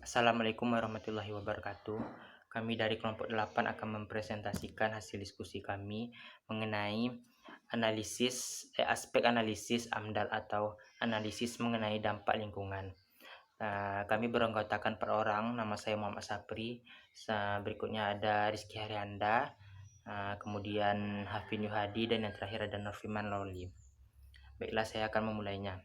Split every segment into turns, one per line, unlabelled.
Assalamualaikum warahmatullahi wabarakatuh. Kami dari kelompok 8 akan mempresentasikan hasil diskusi kami mengenai aspek analisis AMDAL atau analisis mengenai dampak lingkungan. Kami beranggotakan per orang. Nama saya Muhammad Sapri. Berikutnya ada Rizky Haryanda, kemudian Hafin Yuhadi, dan yang terakhir ada Norfiman Lawli. Baiklah, saya akan memulainya.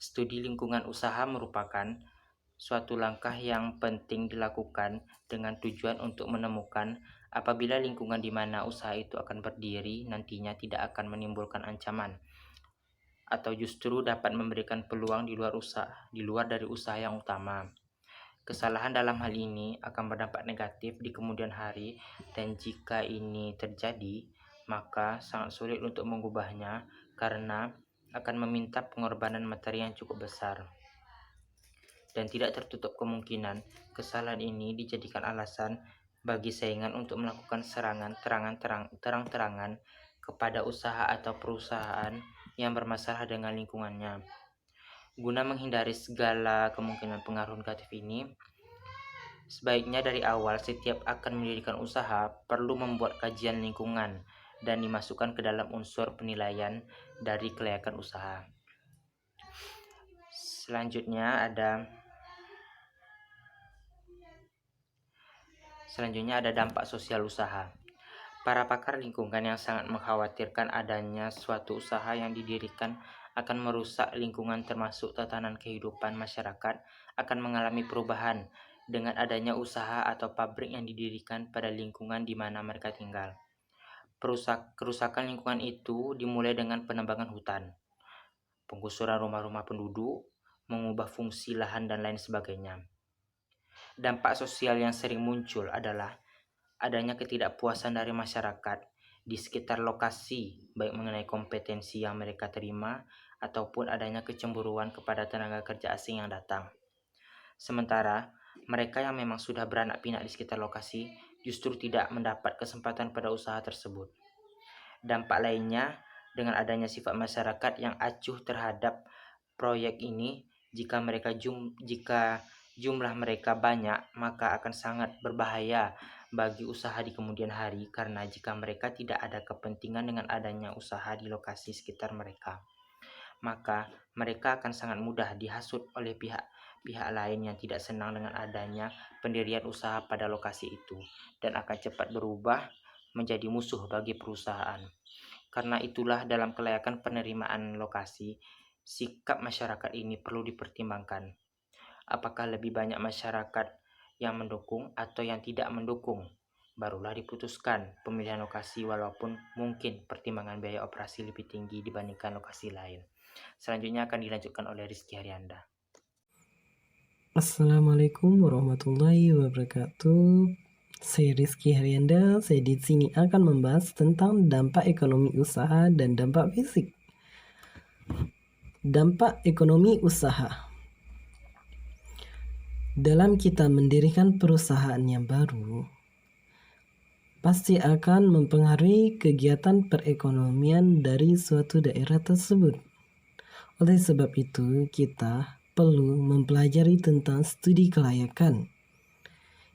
Studi lingkungan usaha merupakan suatu langkah yang penting dilakukan dengan tujuan untuk menemukan apabila lingkungan di mana usaha itu akan berdiri nantinya tidak akan menimbulkan ancaman atau justru dapat memberikan peluang di luar dari usaha yang utama. Kesalahan dalam hal ini akan berdampak negatif di kemudian hari, dan jika ini terjadi maka sangat sulit untuk mengubahnya karena akan meminta pengorbanan materi yang cukup besar. Dan tidak tertutup kemungkinan kesalahan ini dijadikan alasan bagi saingan untuk melakukan serangan terang-terangan kepada usaha atau perusahaan yang bermasalah dengan lingkungannya. Guna menghindari segala kemungkinan pengaruh negatif ini, sebaiknya dari awal setiap akan mendirikan usaha perlu membuat kajian lingkungan dan dimasukkan ke dalam unsur penilaian dari kelayakan usaha. Selanjutnya ada dampak sosial usaha. Para pakar lingkungan yang sangat mengkhawatirkan adanya suatu usaha yang didirikan akan merusak lingkungan termasuk tatanan kehidupan masyarakat akan mengalami perubahan dengan adanya usaha atau pabrik yang didirikan pada lingkungan di mana mereka tinggal. Kerusakan lingkungan itu dimulai dengan penebangan hutan, penggusuran rumah-rumah penduduk, mengubah fungsi lahan dan lain sebagainya. Dampak sosial yang sering muncul adalah adanya ketidakpuasan dari masyarakat di sekitar lokasi, baik mengenai kompetensi yang mereka terima ataupun adanya kecemburuan kepada tenaga kerja asing yang datang. Sementara mereka yang memang sudah beranak pinak di sekitar lokasi justru tidak mendapat kesempatan pada usaha tersebut. Dampak lainnya, dengan adanya sifat masyarakat yang acuh terhadap proyek ini, jika jumlah mereka banyak, maka akan sangat berbahaya bagi usaha di kemudian hari, karena jika mereka tidak ada kepentingan dengan adanya usaha di lokasi sekitar mereka, maka mereka akan sangat mudah dihasut oleh pihak lain yang tidak senang dengan adanya pendirian usaha pada lokasi itu, dan akan cepat berubah menjadi musuh bagi perusahaan. Karena itulah dalam kelayakan penerimaan lokasi, sikap masyarakat ini perlu dipertimbangkan. Apakah lebih banyak masyarakat yang mendukung atau yang tidak mendukung? Barulah diputuskan pemilihan lokasi, walaupun mungkin pertimbangan biaya operasi lebih tinggi dibandingkan lokasi lain. Selanjutnya akan dilanjutkan oleh Rizky Haryanda.
Assalamualaikum warahmatullahi wabarakatuh. Saya Rizky Haryanda. Saya di sini akan membahas tentang dampak ekonomi usaha dan dampak fisik. Dampak ekonomi usaha. Dalam kita mendirikan perusahaan yang baru, pasti akan mempengaruhi kegiatan perekonomian dari suatu daerah tersebut. Oleh sebab itu, kita perlu mempelajari tentang studi kelayakan,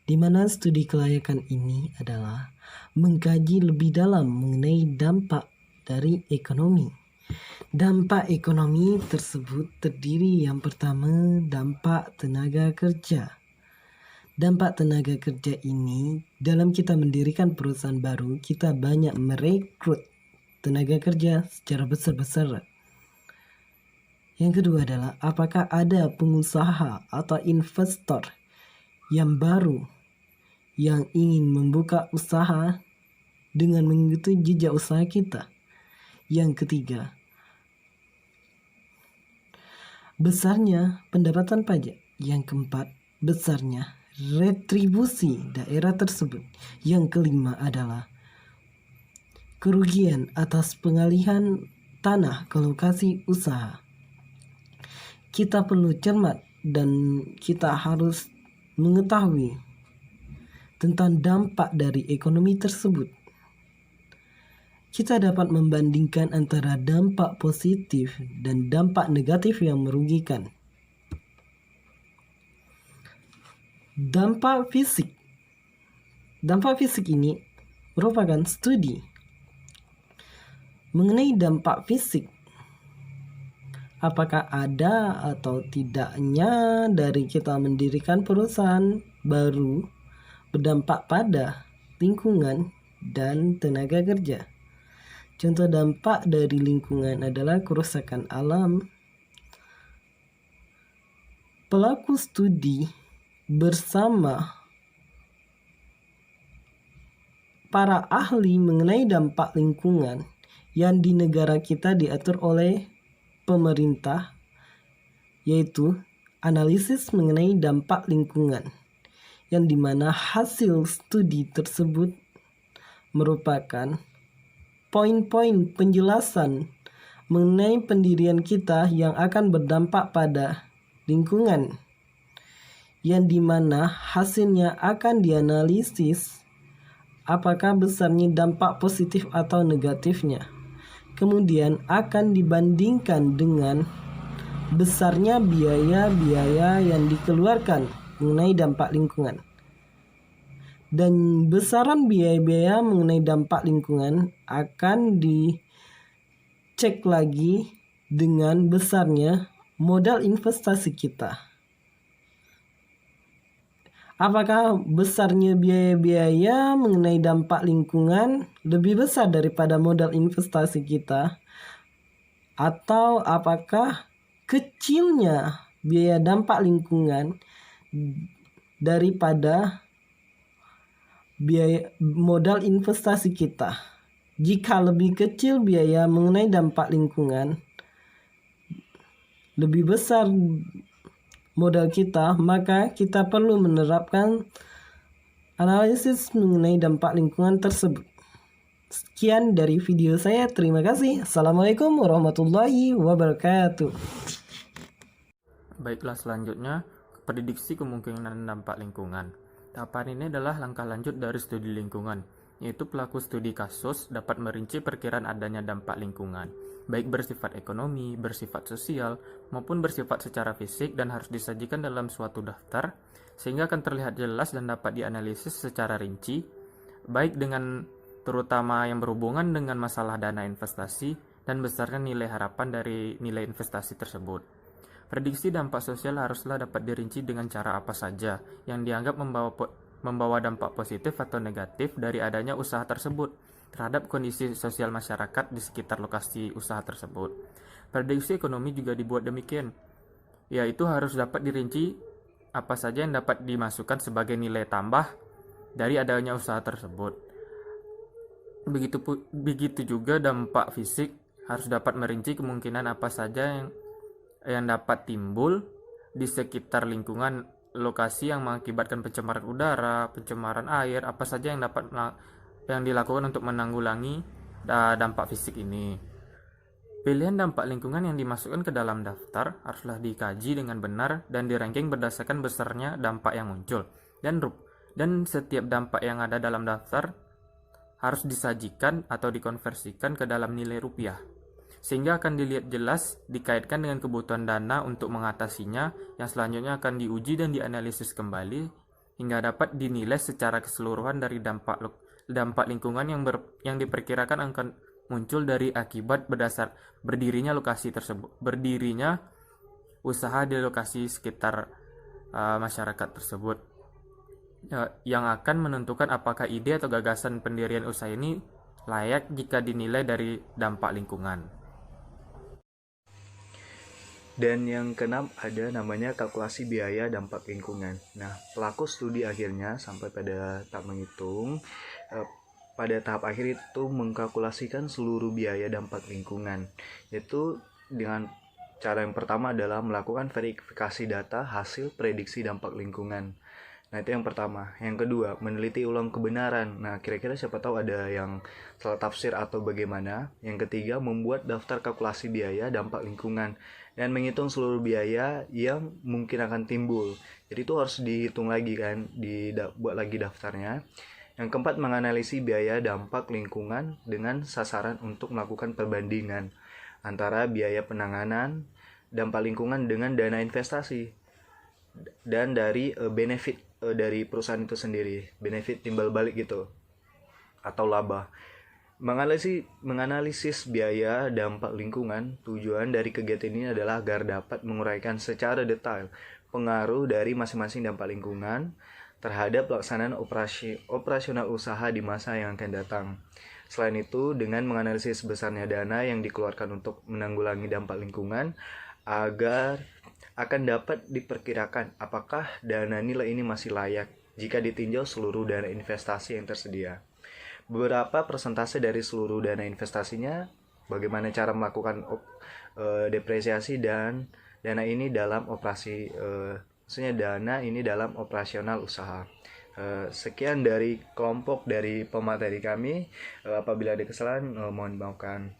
di mana studi kelayakan ini adalah mengkaji lebih dalam mengenai dampak dari ekonomi. Dampak ekonomi tersebut terdiri yang pertama dampak tenaga kerja. Dampak tenaga kerja ini, dalam kita mendirikan perusahaan baru, kita banyak merekrut tenaga kerja secara besar-besaran. Yang kedua adalah apakah ada pengusaha atau investor yang baru yang ingin membuka usaha dengan mengikuti jejak usaha kita. Yang ketiga, besarnya pendapatan pajak. Yang keempat, besarnya retribusi daerah tersebut. Yang kelima adalah kerugian atas pengalihan tanah ke lokasi usaha. Kita perlu cermat dan kita harus mengetahui tentang dampak dari ekonomi tersebut. Kita dapat membandingkan antara dampak positif dan dampak negatif yang merugikan. Dampak fisik. Dampak fisik ini merupakan studi mengenai dampak fisik. Apakah ada atau tidaknya dari kita mendirikan perusahaan baru berdampak pada lingkungan dan tenaga kerja. Contoh dampak dari lingkungan adalah kerusakan alam. Pelaku studi bersama para ahli mengenai dampak lingkungan yang di negara kita diatur oleh pemerintah, yaitu analisis mengenai dampak lingkungan, yang dimana hasil studi tersebut merupakan poin-poin penjelasan mengenai pendirian kita yang akan berdampak pada lingkungan, yang dimana hasilnya akan dianalisis apakah besarnya dampak positif atau negatifnya. Kemudian akan dibandingkan dengan besarnya biaya-biaya yang dikeluarkan mengenai dampak lingkungan. Dan besaran biaya-biaya mengenai dampak lingkungan akan dicek lagi dengan besarnya modal investasi kita. Apakah besarnya biaya-biaya mengenai dampak lingkungan lebih besar daripada modal investasi kita? Atau apakah kecilnya biaya dampak lingkungan daripada biaya modal investasi kita? Jika lebih kecil biaya mengenai dampak lingkungan, lebih besar modal kita, maka kita perlu menerapkan analisis mengenai dampak lingkungan tersebut. Sekian dari video saya. Terima kasih. Assalamualaikum warahmatullahi wabarakatuh.
Baiklah, selanjutnya prediksi kemungkinan dampak lingkungan. Tahapan ini adalah langkah lanjut dari studi lingkungan, yaitu pelaku studi kasus dapat merinci perkiraan adanya dampak lingkungan, baik bersifat ekonomi, bersifat sosial, maupun bersifat secara fisik, dan harus disajikan dalam suatu daftar, sehingga akan terlihat jelas dan dapat dianalisis secara rinci, baik dengan terutama yang berhubungan dengan masalah dana investasi dan besarnya nilai harapan dari nilai investasi tersebut. Prediksi dampak sosial haruslah dapat dirinci dengan cara apa saja yang dianggap membawa dampak positif atau negatif dari adanya usaha tersebut terhadap kondisi sosial masyarakat di sekitar lokasi usaha tersebut. Prediksi ekonomi juga dibuat demikian, yaitu harus dapat dirinci apa saja yang dapat dimasukkan sebagai nilai tambah dari adanya usaha tersebut. Begitu juga dampak fisik harus dapat merinci kemungkinan apa saja yang dapat timbul di sekitar lingkungan lokasi yang mengakibatkan pencemaran udara, pencemaran air, apa saja yang dilakukan untuk menanggulangi dampak fisik ini. Pilihan dampak lingkungan yang dimasukkan ke dalam daftar haruslah dikaji dengan benar dan diranking berdasarkan besarnya dampak yang muncul. Dan setiap dampak yang ada dalam daftar harus disajikan atau dikonversikan ke dalam nilai rupiah, sehingga akan dilihat jelas dikaitkan dengan kebutuhan dana untuk mengatasinya, yang selanjutnya akan diuji dan dianalisis kembali hingga dapat dinilai secara keseluruhan dari dampak lingkungan yang diperkirakan akan muncul dari akibat berdirinya usaha di lokasi sekitar masyarakat tersebut, yang akan menentukan apakah ide atau gagasan pendirian usaha ini layak jika dinilai dari dampak lingkungan.
Dan yang keenam ada namanya kalkulasi biaya dampak lingkungan. Nah, pelaku studi akhirnya sampai pada tahap menghitung, pada tahap akhir itu mengkalkulasikan seluruh biaya dampak lingkungan, yaitu dengan cara yang pertama adalah melakukan verifikasi data hasil prediksi dampak lingkungan. Nah, itu yang pertama. Yang kedua, meneliti ulang kebenaran. Nah, kira-kira siapa tahu ada yang salah tafsir atau bagaimana. Yang ketiga, membuat daftar kalkulasi biaya dampak lingkungan dan menghitung seluruh biaya yang mungkin akan timbul. Jadi itu harus dihitung lagi kan, dibuat lagi daftarnya. Yang keempat, menganalisis biaya dampak lingkungan dengan sasaran untuk melakukan perbandingan antara biaya penanganan dampak lingkungan dengan dana investasi. dan dari benefit dari perusahaan itu sendiri, benefit timbal balik gitu atau laba. Menganalisis biaya dampak lingkungan, tujuan dari kegiatan ini adalah agar dapat menguraikan secara detail pengaruh dari masing-masing dampak lingkungan terhadap pelaksanaan operasional usaha di masa yang akan datang. Selain itu, dengan menganalisis besarnya dana yang dikeluarkan untuk menanggulangi dampak lingkungan, agar akan dapat diperkirakan apakah dana nilai ini masih layak jika ditinjau seluruh dana investasi yang tersedia. Beberapa persentase dari seluruh dana investasinya, bagaimana cara melakukan depresiasi dan dana ini dalam dana ini dalam operasional usaha. Sekian dari kelompok dari pemateri kami. Apabila ada kesalahan, mohon dimaafkan.